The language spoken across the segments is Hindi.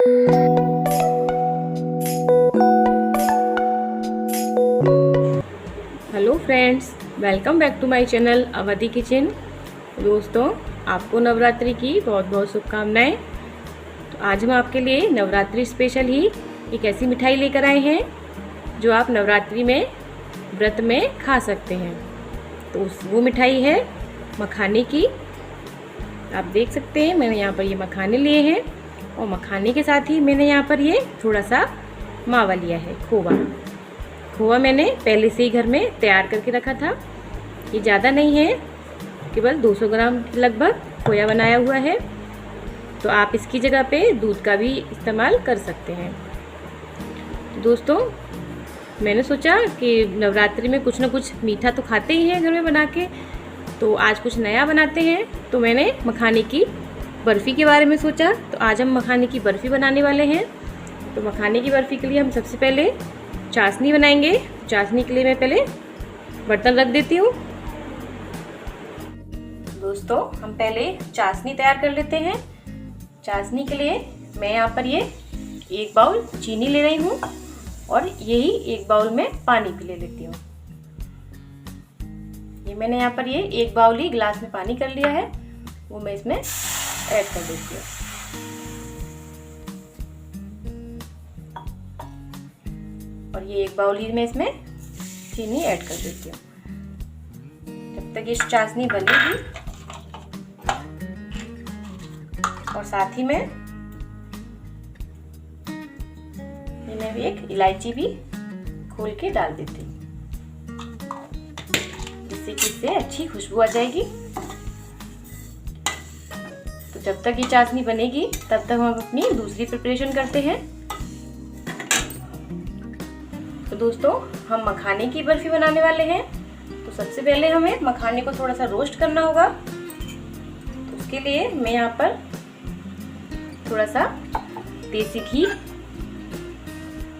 Hello friends, welcome back to my channel Awadhi kitchen. दोस्तों, आपको नवरात्रि की बहुत बहुत शुभकामनाएं। तो आज हम आपके लिए नवरात्रि स्पेशल ही एक ऐसी मिठाई लेकर आए हैं जो आप नवरात्रि में व्रत में खा सकते हैं। तो वो मिठाई है मखाने की। आप देख सकते हैं मैंने यहाँ पर ये मखाने लिए हैं और मखाने के साथ ही मैंने यहाँ पर ये थोड़ा सा मावा लिया है, खोवा मैंने पहले से ही घर में तैयार करके रखा था। ये ज़्यादा नहीं है, केवल 200 ग्राम लगभग खोया बनाया हुआ है। तो आप इसकी जगह पे दूध का भी इस्तेमाल कर सकते हैं। दोस्तों, मैंने सोचा कि नवरात्रि में कुछ ना कुछ मीठा तो खाते ही हैं घर में बना के, तो आज कुछ नया बनाते हैं। तो मैंने मखाने की बर्फ़ी के बारे में सोचा। तो आज हम मखाने की बर्फ़ी बनाने वाले हैं। तो मखाने की बर्फ़ी के लिए हम सबसे पहले चाशनी बनाएंगे। चाशनी के लिए मैं पहले बर्तन रख देती हूँ। दोस्तों, हम पहले चाशनी तैयार कर लेते हैं। चाशनी के लिए मैं यहाँ पर ये 1 बाउल चीनी ले रही हूँ और यही 1 बाउल में पानी भी ले लेती हूँ। ये मैंने यहाँ पर ये 1 बाउल ही गिलास में पानी कर लिया है, वो मैं इसमें ऐड कर देती हूँ। और ये 1 बाउल ही मैं इसमें चीनी ऐड कर देती हूँ। जब तक ये चाशनी बनेगी और साथ ही में मैं भी एक इलायची भी खोल के डाल देती हूँ, जिससे कि इससे अच्छी खुशबू आ जाएगी। तो जब तक ये चाशनी बनेगी तब तक हम अपनी दूसरी प्रिपरेशन करते हैं। तो दोस्तों, हम मखाने की बर्फी बनाने वाले हैं। तो सबसे पहले हमें मखाने को थोड़ा सा रोस्ट करना होगा। तो उसके लिए मैं यहाँ पर थोड़ा सा देसी घी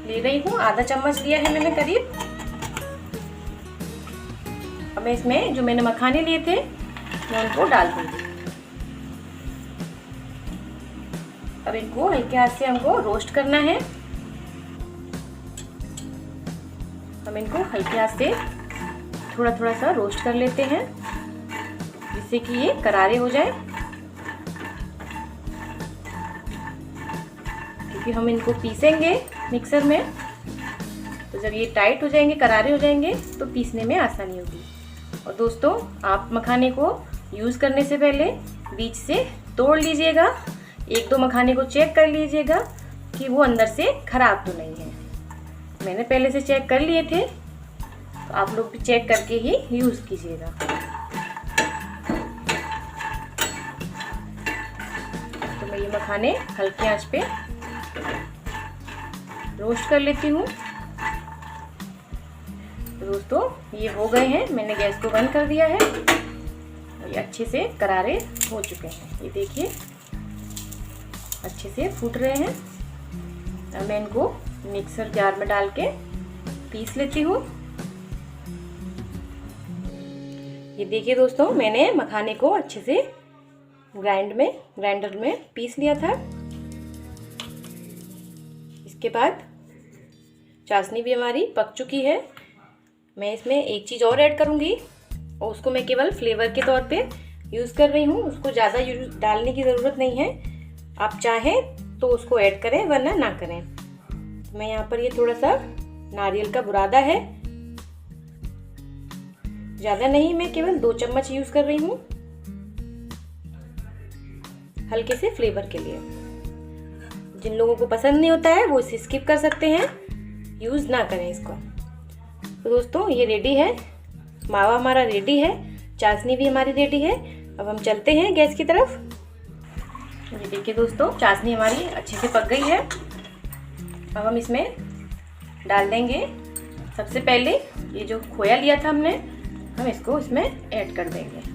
ले रही हूँ, आधा चम्मच लिया है मैंने करीब। अब मैं इसमें जो मैंने मखाने लिए थे मैं उनको डाल दूँगी। अब इनको हल्के हाथ से हमको रोस्ट करना है। हम इनको हल्के हाथ से थोड़ा थोड़ा सा रोस्ट कर लेते हैं, जिससे कि ये करारे हो जाए। क्योंकि हम इनको पीसेंगे मिक्सर में, तो जब ये टाइट हो जाएंगे, करारे हो जाएंगे, तो पीसने में आसानी होगी। और दोस्तों, आप मखाने को यूज़ करने से पहले बीच से तोड़ लीजिएगा। 1-2 मखाने को चेक कर लीजिएगा कि वो अंदर से खराब तो नहीं है। मैंने पहले से चेक कर लिए थे, तो आप लोग भी चेक करके ही यूज़ कीजिएगा। तो मैं ये मखाने हल्की आंच पे रोस्ट कर लेती हूँ। तो दोस्तों, ये हो गए हैं, मैंने गैस को बंद कर दिया है। ये अच्छे से करारे हो चुके हैं, ये देखिए अच्छे से फूट रहे हैं। अब मैं इनको मिक्सर जार में डाल के पीस लेती हूँ। ये देखिए दोस्तों, मैंने मखाने को अच्छे से ग्राइंडर में पीस लिया था। इसके बाद चाशनी भी हमारी पक चुकी है। मैं इसमें एक चीज़ और ऐड करूँगी और उसको मैं केवल फ्लेवर के तौर पे यूज़ कर रही हूँ। उसको ज़्यादा डालने की ज़रूरत नहीं है, आप चाहें तो उसको ऐड करें वरना ना करें। तो मैं यहाँ पर ये थोड़ा सा नारियल का बुरादा है, ज़्यादा नहीं, मैं केवल 2 चम्मच यूज़ कर रही हूँ, हल्के से फ्लेवर के लिए। जिन लोगों को पसंद नहीं होता है वो इसे स्किप कर सकते हैं, यूज़ ना करें इसको। तो दोस्तों, ये रेडी है, मावा हमारा रेडी है, चाशनी भी हमारी रेडी है। अब हम चलते हैं गैस की तरफ। ये देखिए दोस्तों, चाशनी हमारी अच्छे से पक गई है। अब हम इसमें डाल देंगे सबसे पहले ये जो खोया लिया था हमने, हम इसको इसमें ऐड कर देंगे।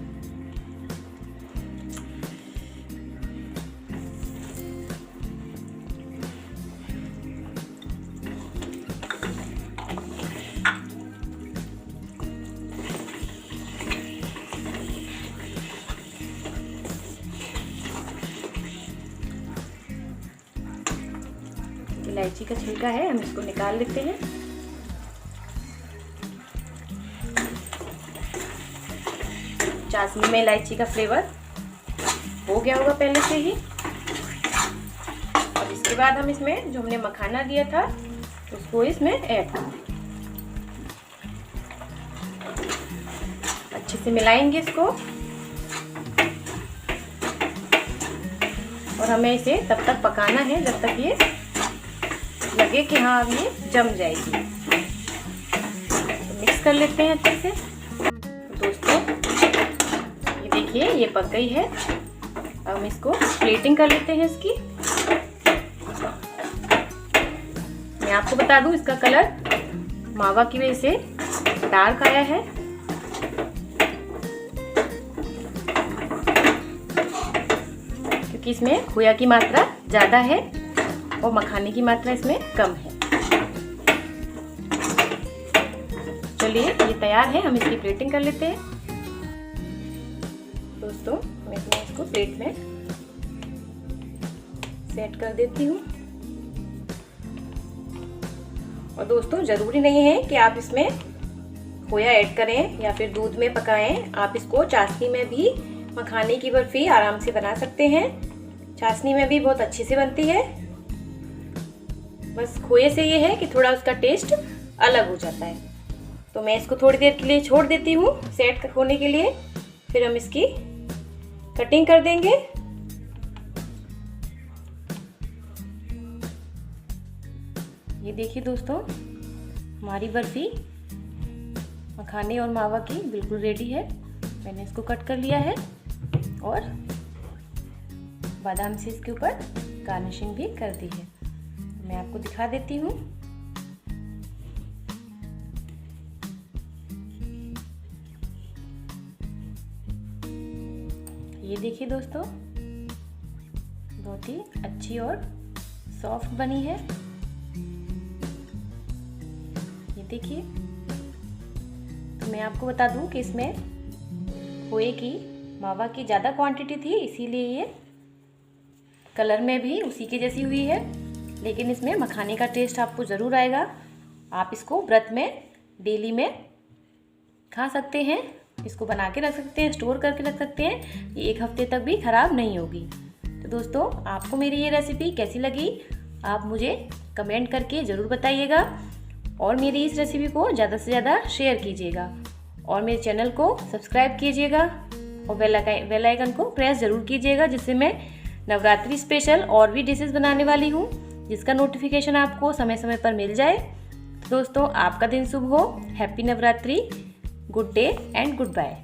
इलायची का छिलका है, हम इसको निकाल लेते हैं। चाशनी में इलायची का फ्लेवर हो गया होगा पहले से ही। और इसके बाद हम इसमें जो हमने मखाना दिया था उसको इसमें ऐड कर देंगे। अच्छे से मिलाएंगे इसको और हमें इसे तब तक पकाना है जब तक ये लगे कि हाँ अब ये जम जाएगी। तो मिक्स कर लेते हैं अच्छे से। दोस्तों ये देखिए ये पक गई है। अब हम इसको प्लेटिंग कर लेते हैं इसकी। मैं आपको बता दूं इसका कलर मावा की वजह से डार्क आया है। क्योंकि इसमें खोया की मात्रा ज़्यादा है और मखाने की मात्रा इसमें कम है। चलिए ये तैयार है, हम इसकी प्लेटिंग कर लेते हैं। दोस्तों मैं इसको प्लेट में सेट कर देती हूँ। और दोस्तों ज़रूरी नहीं है कि आप इसमें खोया ऐड करें या फिर दूध में पकाएं। आप इसको चाशनी में भी मखाने की बर्फी आराम से बना सकते हैं। चाशनी में भी बहुत अच्छी से बनती है। बस खोए से ये है कि थोड़ा उसका टेस्ट अलग हो जाता है। तो मैं इसको थोड़ी देर के लिए छोड़ देती हूँ सेट होने के लिए। फिर हम इसकी कटिंग कर देंगे। ये देखिए दोस्तों हमारी बर्फी मखाने और मावा की बिल्कुल रेडी है। मैंने इसको कट कर लिया है और बादाम से इसके ऊपर गार्निशिंग भी कर दी है। मैं आपको दिखा देती हूँ। ये देखिए दोस्तों बहुत ही अच्छी और सॉफ्ट बनी है। ये देखिए। तो मैं आपको बता दूं कि इसमें खोए की मावा की ज़्यादा क्वांटिटी थी, इसीलिए ये कलर में भी उसी के जैसी हुई है। लेकिन इसमें मखाने का टेस्ट आपको ज़रूर आएगा। आप इसको व्रत में डेली में खा सकते हैं। इसको बना के रख सकते हैं, स्टोर करके रख सकते हैं। ये 1 हफ्ते तक भी ख़राब नहीं होगी। तो दोस्तों आपको मेरी ये रेसिपी कैसी लगी आप मुझे कमेंट करके ज़रूर बताइएगा। और मेरी इस रेसिपी को ज़्यादा से ज़्यादा शेयर कीजिएगा और मेरे चैनल को सब्सक्राइब कीजिएगा और बेल आइकन को प्रेस ज़रूर कीजिएगा, जिससे मैं नवरात्रि स्पेशल और भी डिशेस बनाने वाली हूँ जिसका नोटिफिकेशन आपको समय समय पर मिल जाए। तो दोस्तों आपका दिन शुभ हो। Happy Navratri, good day and good bye.